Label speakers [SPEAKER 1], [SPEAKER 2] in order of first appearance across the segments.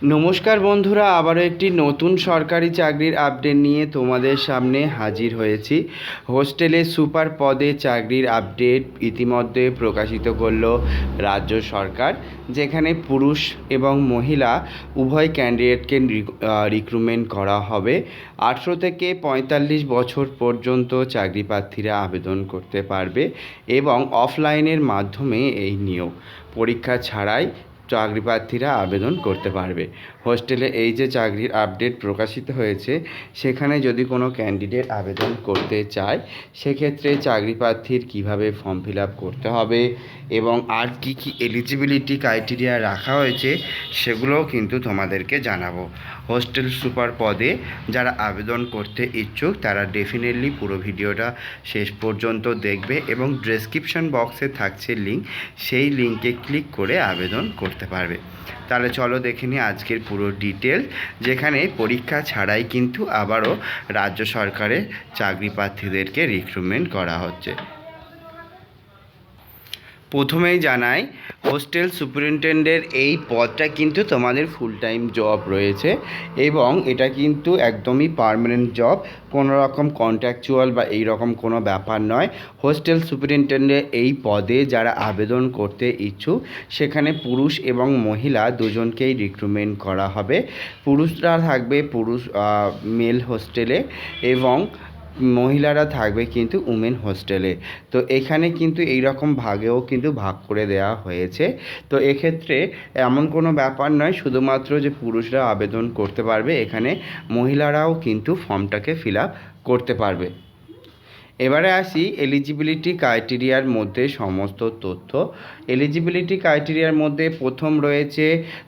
[SPEAKER 1] নমস্কার বন্ধুরা, আবারও একটি নতুন সরকারি চাকরির আপডেট নিয়ে তোমাদের সামনে হাজির হয়েছি। হোস্টেলে সুপার পদে চাকরির আপডেট ইতিমধ্যে প্রকাশিত করল রাজ্য সরকার, যেখানে পুরুষ এবং মহিলা উভয় ক্যান্ডিডেটকে রিক্রুটমেন্ট করা হবে। 18 থেকে 45 বছর পর্যন্ত চাকরি প্রার্থীরা আবেদন করতে পারবে এবং অফলাইনের মাধ্যমে এই নিয়োগ, পরীক্ষা ছাড়াই চাকরি প্রার্থীরা আবেদন করতে পারবে। হোস্টেলে এই যে চাকরির আপডেট প্রকাশিত হয়েছে, সেখানে যদি কোনো ক্যান্ডিডেট আবেদন করতে চায়, সেক্ষেত্রে চাকরি প্রার্থীর কীভাবে ফর্ম ফিল আপ করতে হবে এবং আর কি কি এলিজিবিলিটি ক্রাইটেরিয়া রাখা হয়েছে সেগুলোও কিন্তু তোমাদেরকে জানাবো। হোস্টেল সুপার পদে যারা আবেদন করতে ইচ্ছুক তারা ডেফিনেটলি পুরো ভিডিওটা শেষ পর্যন্ত দেখবে এবং ডেসক্রিপশন বক্সে থাকছে লিঙ্ক, সেই লিঙ্কে ক্লিক করে আবেদন করতে পারবে। তাহলে চলো দেখে নিই আজকের পুরো ডিটেলস, যেখানে পরীক্ষা ছাড়াই কিন্তু আবারও রাজ্য সরকারের চাকরি প্রার্থীদেরকে রিক্রুটমেন্ট করা হচ্ছে। প্রথমেই জানাই, হোস্টেল সুপারিনটেন্ডেন্টের এই পদটা কিন্তু তোমাদের ফুল টাইম জব রয়েছে এবং এটা কিন্তু একদমই পার্মানেন্ট জব, কোনো রকম কন্ট্রাকচুয়াল বা এই রকম কোনো ব্যাপার নয়। হোস্টেল সুপারিনটেন্ডেন্টের এই পদে যারা আবেদন করতে ইচ্ছুক, সেখানে পুরুষ এবং মহিলা দুজনকেই রিক্রুটমেন্ট করা হবে। পুরুষরা থাকবে মেল হোস্টেলে এবং মহিলারা থাকবে কিন্তু উমেন হোস্টেলে। তো এখানে কিন্তু এই রকম ভাগেও কিন্তু ভাগ করে দেওয়া হয়েছে। তো এক্ষেত্রে এমন কোনো ব্যাপার নয় শুধুমাত্র যে পুরুষরা আবেদন করতে পারবে, এখানে মহিলারাও কিন্তু ফর্মটাকে ফিল আপ করতে পারবে। এবারে আসি এলিজিবিলিটি ক্রাইটেরিয়ার মধ্যে সমস্ত তথ্য। এলিজিবিলিটি ক্রাইটেরিয়ার মধ্যে প্রথম রয়েছে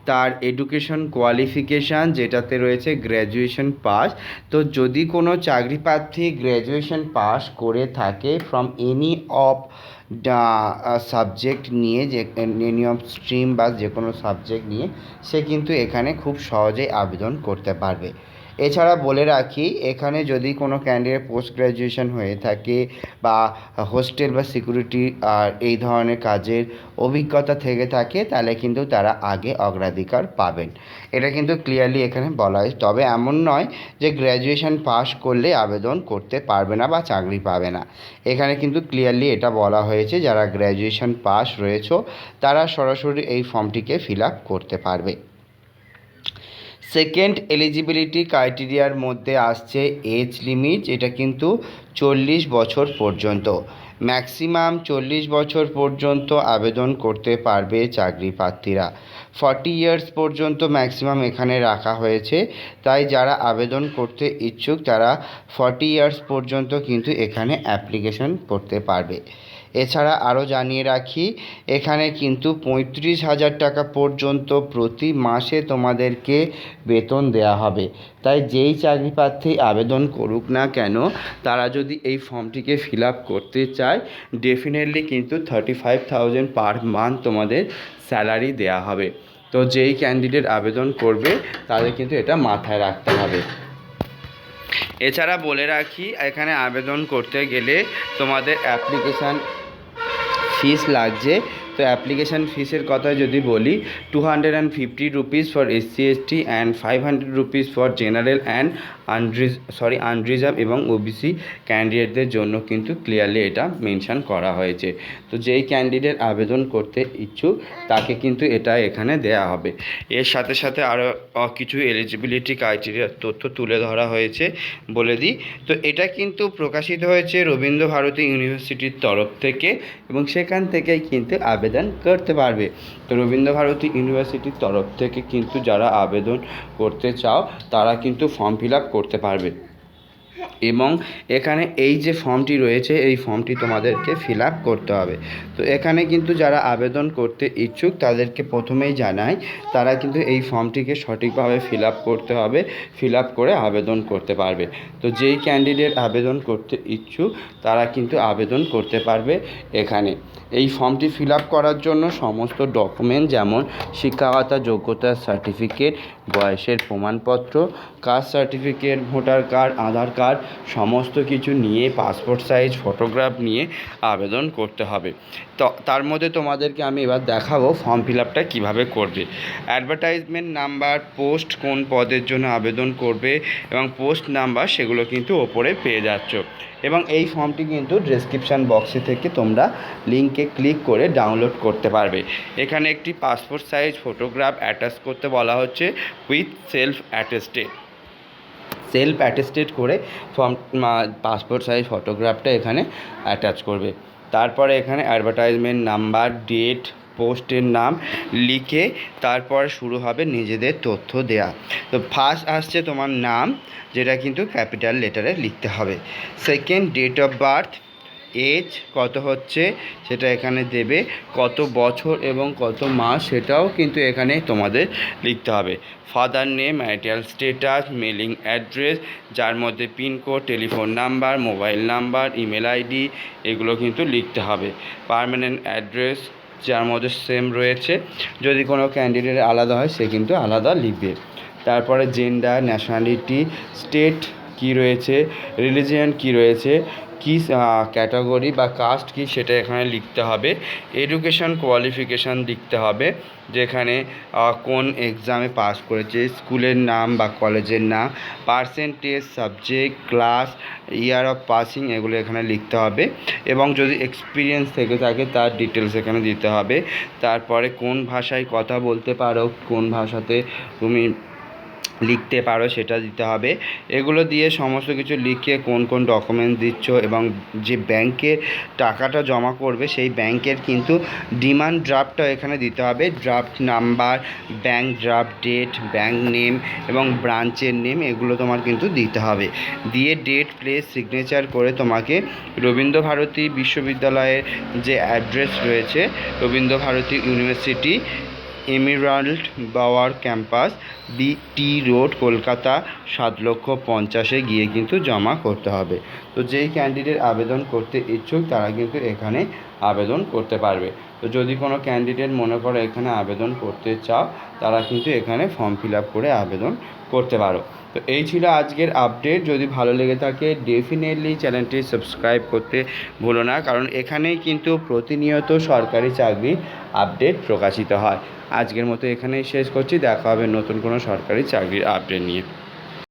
[SPEAKER 1] তার এডুকেশন কোয়ালিফিকেশান, যেটাতে রয়েছে গ্র্যাজুয়েশন পাস। তো যদি কোনো চাকরি প্রার্থী গ্র্যাজুয়েশন পাস করে থাকে ফ্রম এনি অফ সাবজেক্ট নিয়ে, যে এনি অফ স্ট্রিম বা যে কোনো সাবজেক্ট নিয়ে, সে কিন্তু এখানে খুব সহজেই আবেদন করতে পারবে। এছাড়া বলে রাখি, এখানে যদি কোনো ক্যান্ডিডেট পোস্ট গ্র্যাজুয়েশন হয়ে থাকে বা হোস্টেল বা সিকিউরিটি আর এই ধরনের কাজের অভিজ্ঞতা থেকে থাকে, তাহলে কিন্তু তারা আগে অগ্রাধিকার পাবেন। এটা কিন্তু ক্লিয়ারলি এখানে বলা হয়। তবে এমন নয় যে গ্র্যাজুয়েশন পাস করলে আবেদন করতে পারবে না বা চাকরি পাবে না। এখানে কিন্তু ক্লিয়ারলি এটা বলা হয়েছে যারা গ্র্যাজুয়েশন পাস রয়েছে তারা সরাসরি এই ফর্মটিকে ফিল আপ করতে পারবে। সেকেন্ড এলিজিবিলিটি ক্রাইটেরিয়ার মধ্যে আসছে এজ লিমিট, এটা কিন্তু 40 বছর পর্যন্ত, ম্যাক্সিমাম 40 বছর পর্যন্ত আবেদন করতে পারবে চাকরি প্রার্থীরা। 40 ইয়ার্স পর্যন্ত ম্যাক্সিমাম এখানে রাখা হয়েছে, তাই যারা আবেদন করতে ইচ্ছুক তারা 40 ইয়ার্স পর্যন্ত কিন্তু এখানে অ্যাপ্লিকেশন করতে পারবে। এছাড়া আরও জানিয়ে রাখি, এখানে কিন্তু 35,000 টাকা পর্যন্ত প্রতি মাসে তোমাদেরকে বেতন দেওয়া হবে। তাই যেই চাকরি প্রার্থী আবেদন করুক না কেন, তারা যদি এই ফর্মটিকে ফিল আপ করতে চায়, ডেফিনেটলি কিন্তু 35,000 পার মান্থ তোমাদের স্যালারি দেওয়া হবে। তো যেই ক্যান্ডিডেট আবেদন করবে তাদের কিন্তু এটা মাথায় রাখতে হবে। এছাড়া বলে রাখি, এখানে আবেদন করতে গেলে তোমাদের অ্যাপ্লিকেশান ফিস লাগছে। তো অ্যাপ্লিকেশান ফিসের কথা যদি বলি, 250 rupees for SC ST and 500 rupees for general and unreserved এবং OBC ক্যান্ডিডেটদের জন্য কিন্তু ক্লিয়ারলি এটা মেনশন করা হয়েছে। তো যেই ক্যান্ডিডেট আবেদন করতে ইচ্ছুক তাকে কিন্তু এটা এখানে দেয়া হবে। এর সাথে সাথে আরও কিছু এলিজিবিলিটি ক্রাইটেরিয়ার তথ্য তুলে ধরা হয়েছে, বলে দিই। তো এটা কিন্তু প্রকাশিত হয়েছে রবীন্দ্রভারতী ইউনিভার্সিটির তরফ থেকে এবং সেখান থেকেই কিন্তু আবেদন করতে পারবে। তো রবীন্দ্রভারতী ইউনিভার্সিটির তরফ থেকে কিন্তু যারা আবেদন করতে চাও তারা কিন্তু ফর্ম ফিল আপ করতে পারবে এবং এখানে এই যে ফর্মটি রয়েছে এই ফর্মটি তোমাদেরকে ফিল আপ করতে হবে। তো এখানে কিন্তু যারা আবেদন করতে ইচ্ছুক তাদেরকে প্রথমেই জানাই, তারা কিন্তু এই ফর্মটিকে সঠিকভাবে ফিল আপ করতে হবে, ফিল আপ করে আবেদন করতে পারবে। তো যেই ক্যান্ডিডেট আবেদন করতে ইচ্ছুক তারা কিন্তু আবেদন করতে পারবে এখানে। এই ফর্মটি ফিল আপ করার জন্য সমস্ত ডকুমেন্ট যেমন শিক্ষাগত যোগ্যতার সার্টিফিকেট, বয়সের প্রমাণপত্র, কাস্ট সার্টিফিকেট, ভোটার কার্ড, আধার কার্ড, সমস্ত কিছু নিয়ে পাসপোর্ট সাইজ ফটোগ্রাফ নিয়ে আবেদন করতে হবে। তো তার মধ্যে তোমাদেরকে আমি এবার দেখাবো ফর্ম ফিল আপটা কীভাবে করবে। অ্যাডভার্টাইজমেন্ট নাম্বার, পোস্ট কোন পদের জন্য আবেদন করবে এবং পোস্ট নাম্বার সেগুলো কিন্তু ওপরে পেয়ে যাচ্ছ। এবং এই ফর্মটি কিন্তু ডেসক্রিপশান বক্সে থেকে তোমরা লিঙ্কে ক্লিক করে ডাউনলোড করতে পারবে। এখানে একটি পাসপোর্ট সাইজ ফটোগ্রাফ অ্যাটাচ করতে বলা হচ্ছে উইথ সেলফ অ্যাটেস্টেড করে পাসপোর্ট সাইজ ফটোগ্রাফটা এখানে অ্যাটাচ করবে। তারপরে এখানে অ্যাডভার্টাইজমেন্ট নাম্বার, ডেট, পোস্টের নাম লিখে তারপর শুরু হবে নিজেদের তথ্য দেয়া। তো ফার্স্ট আসছে তোমার নাম, যেটা কিন্তু ক্যাপিটাল লেটারে লিখতে হবে। Second, date of birth, age কত হচ্ছে সেটা এখানে দেবে, কত বছর এবং কত মাস সেটাও কিন্তু এখানে তোমাদের লিখতে হবে। Father name, marital status, mailing address, যার মধ্যে pin code, telephone number, mobile number, email ID এগুলো কিন্তু লিখতে হবে। পার্মানেন্ট অ্যাড্রেস যার মধ্যে সেম রয়েছে, যদি কোনো ক্যান্ডিডেট আলাদা হয় সে কিন্তু আলাদা লিখবে। তারপরে জেন্ডার, ন্যাশনালিটি, স্টেট কী রয়েছে, রিলিজিয়ন কী রয়েছে, কী ক্যাটাগরি বা কাস্ট কী সেটা এখানে লিখতে হবে। এডুকেশন কোয়ালিফিকেশান লিখতে হবে, যেখানে কোন এক্সামে পাস করেছে, স্কুলের নাম বা কলেজের নাম, percentage, subject, class, year of passing এগুলো এখানে লিখতে হবে। এবং যদি এক্সপিরিয়েন্স থেকে থাকে তার ডিটেলস এখানে দিতে হবে। তারপরে কোন ভাষায় কথা বলতে পারো, কোন ভাষাতে তুমি লিখতে পারো সেটা দিতে হবে। এগুলো দিয়ে সমস্ত কিছু লিখে কোন কোন ডকুমেন্ট দিচ্ছ এবং যে ব্যাংকে টাকাটা জমা করবে সেই ব্যাংকের কিন্তু ডিমান্ড ড্রাফটটা এখানে দিতে হবে। Draft number, bank draft date, bank name এবং ব্রাঞ্চের নেম এগুলো তোমার কিন্তু দিতে হবে। দিয়ে ডেট, প্লেস, সিগনেচার করে তোমাকে রবীন্দ্রভারতী বিশ্ববিদ্যালয়ের যে অ্যাড্রেস রয়েছে, Rabindrabharati university, Emerald Bower campus, BT road, Kolkata 7,50,000 গিয়ে কিন্তু জমা করতে হবে। তো যেই ক্যান্ডিডেট আবেদন করতে ইচ্ছুক তারা কিন্তু এখানে আবেদন করতে পারবে। তো যদি কোনো ক্যান্ডিডেট মনে করো এখানে আবেদন করতে চাও তারা কিন্তু এখানে ফর্ম ফিল আপ করে আবেদন করতে পারো। তো এই ছিল আজকের আপডেট। যদি ভালো লেগে থাকে ডেফিনেটলি চ্যানেলটি সাবস্ক্রাইব করতে ভুলো না, কারণ এখানেই কিন্তু প্রতিনিয়ত সরকারি চাকরির আপডেট প্রকাশিত হয়। আজকের মতো এখানেই শেষ করছি, দেখা হবে নতুন কোনো সরকারি চাকরির আপডেট নিয়ে।